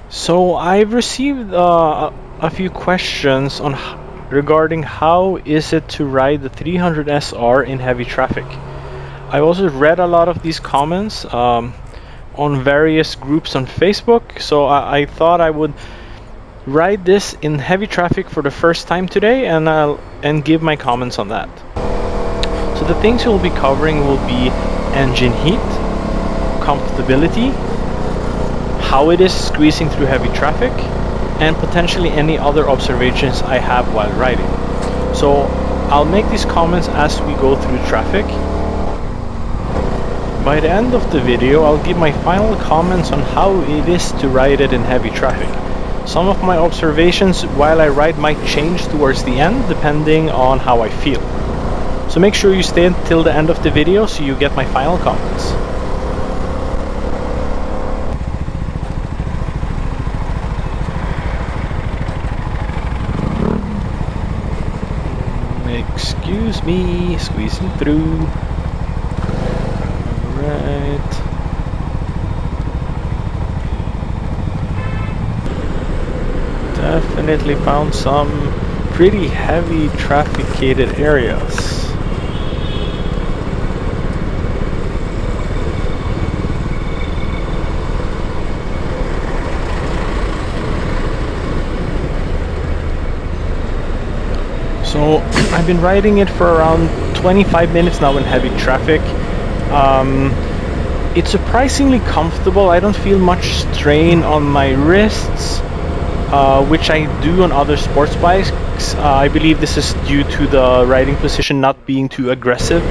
So I've received a few questions on regarding how is it to ride the 300SR in heavy traffic. I also read a lot of these comments on various groups on Facebook, so I thought I would ride this in heavy traffic for the first time today, and give my comments on that. So the things we'll be covering will be engine heat, comfortability, how it is squeezing through heavy traffic, and potentially any other observations I have while riding. So I'll make these comments as we go through traffic. By the end of the video, I'll give my final comments on how it is to ride it in heavy traffic. Some of my observations while I ride might change towards the end depending on how I feel. So make sure you stay until the end of the video so you get my final comments. Excuse me, squeezing through. Alright. Definitely found some pretty heavy trafficated areas. So I've been riding it for around 25 minutes now in heavy traffic. It's surprisingly comfortable. I don't feel much strain on my wrists, which I do on other sports bikes. I believe this is due to the riding position not being too aggressive,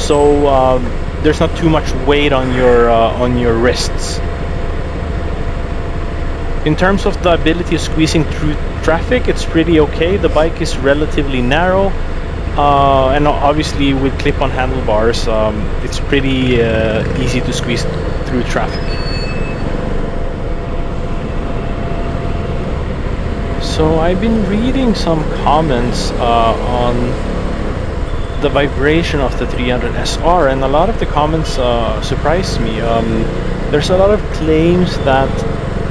so there's not too much weight on your wrists. In terms of the ability of squeezing through traffic, it's pretty okay. The bike is relatively narrow, and obviously with clip-on handlebars, it's pretty easy to squeeze through traffic. So I've been reading some comments on the vibration of the 300SR, and a lot of the comments surprised me. There's a lot of claims that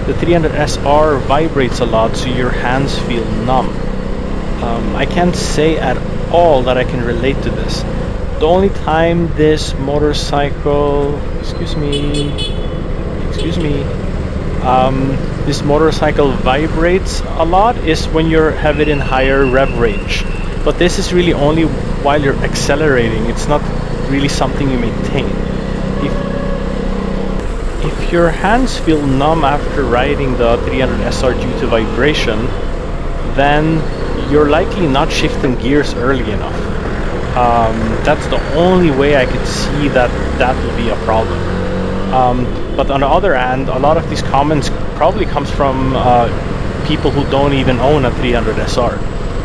the 300SR vibrates a lot, so your hands feel numb. I can't say at all that I can relate to this. The only time this motorcycle, this motorcycle vibrates a lot is when you have it in higher rev range. But this is really only while you're accelerating. It's not really something you maintain. If your hands feel numb after riding the 300SR due to vibration, then you're likely not shifting gears early enough. That's the only way I could see that would be a problem. But on the other hand, a lot of these comments probably comes from people who don't even own a 300SR.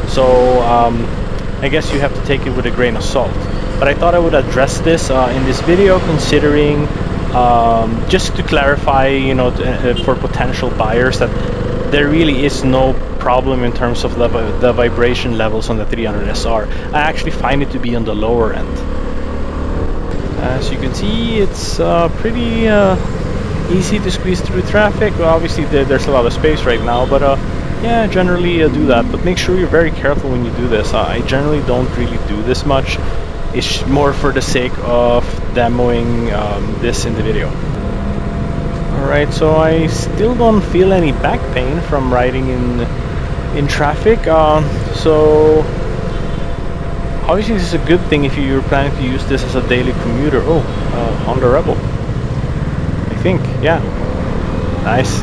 So I guess you have to take it with a grain of salt. But I thought I would address this in this video, considering just to clarify, for potential buyers, that there really is no problem in terms of the vibration levels on the 300SR. I actually find it to be on the lower end. As you can see, it's pretty easy to squeeze through traffic. Well, obviously there's a lot of space right now, but yeah, generally do that. But make sure you're very careful when you do this. I generally don't really do this much. It's more for the sake of demoing this in the video. Alright, so I still don't feel any back pain from riding in traffic. So obviously this is a good thing if you're planning to use this as a daily commuter. Oh, Honda Rebel, I think. Yeah, nice.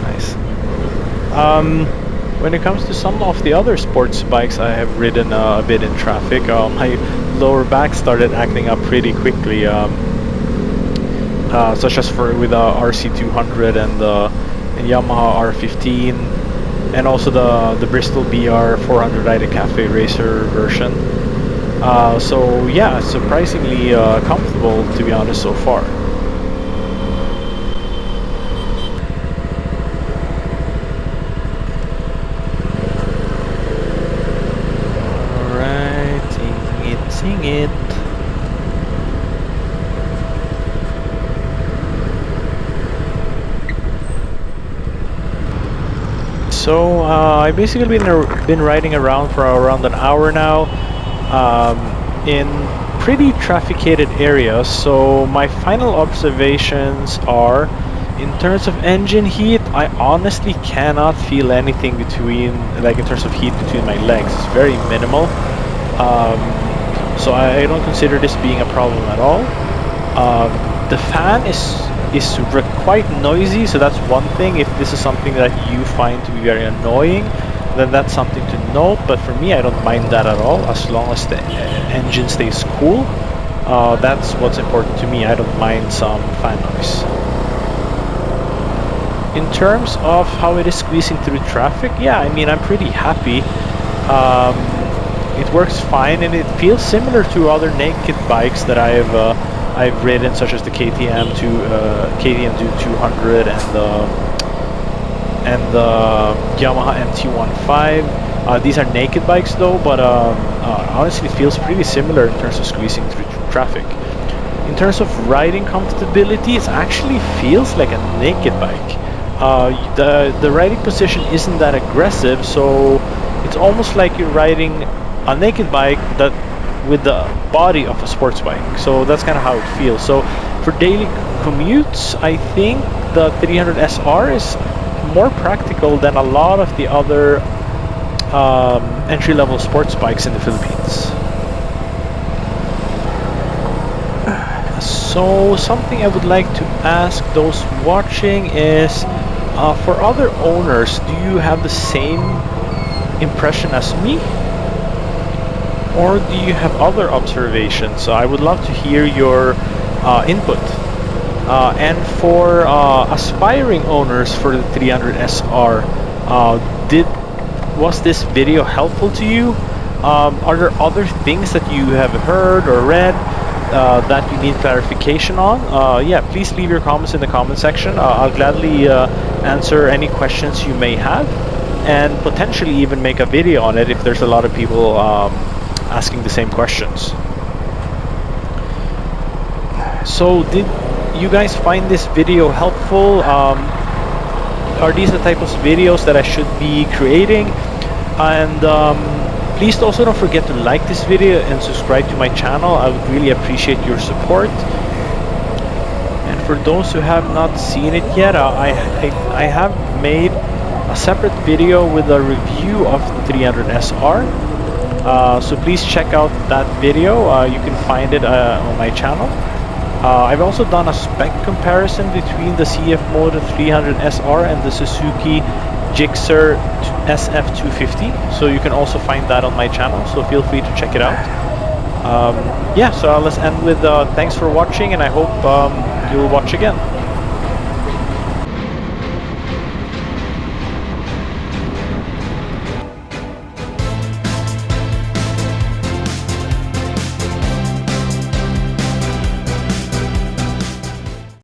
When it comes to some of the other sports bikes I have ridden a bit in traffic, my lower back started acting up pretty quickly, such as with the RC200 and Yamaha R15, and also the Bristol BR 400 Ride Cafe Racer version. So yeah, surprisingly comfortable, to be honest, so far. Sing it. So I've basically been riding around for around an hour now in pretty trafficated areas. So my final observations are, in terms of engine heat, I honestly cannot feel anything between, like in terms of heat between my legs. It's very minimal. So I don't consider this being a problem at all. The fan is quite noisy, so that's one thing. If this is something that you find to be very annoying, then that's something to note. But for me, I don't mind that at all, as long as the engine stays cool. That's what's important to me. I don't mind some fan noise. In terms of how it is squeezing through traffic, yeah, I mean, I'm pretty happy. It works fine, and it feels similar to other naked bikes that I've ridden, such as the KTM Duke 200 and the Yamaha MT-15. These are naked bikes though, but honestly it feels pretty similar in terms of squeezing through traffic. In terms of riding comfortability, it actually feels like a naked bike. The riding position isn't that aggressive, so it's almost like you're riding a naked bike that with the body of a sports bike. So that's kind of how it feels. So for daily commutes, I think the 300SR is more practical than a lot of the other entry-level sports bikes in the Philippines. So something I would like to ask those watching is, for other owners, do you have the same impression as me? Or do you have other observations? I would love to hear your input. And for aspiring owners for the 300SR, was this video helpful to you? Are there other things that you have heard or read that you need clarification on? Yeah, please leave your comments in the comment section. I'll gladly answer any questions you may have, and potentially even make a video on it if there's a lot of people asking the same questions. So did you guys find this video helpful? Are these the type of videos that I should be creating? And please also don't forget to like this video and subscribe to my channel. I would really appreciate your support. And for those who have not seen it yet, I have made a separate video with a review of the 300SR. So please check out that video. You can find it on my channel. I've also done a spec comparison between the CFMOTO 300SR and the Suzuki Gixxer SF250. So you can also find that on my channel. So feel free to check it out. Yeah, so let's end with thanks for watching, and I hope you'll watch again.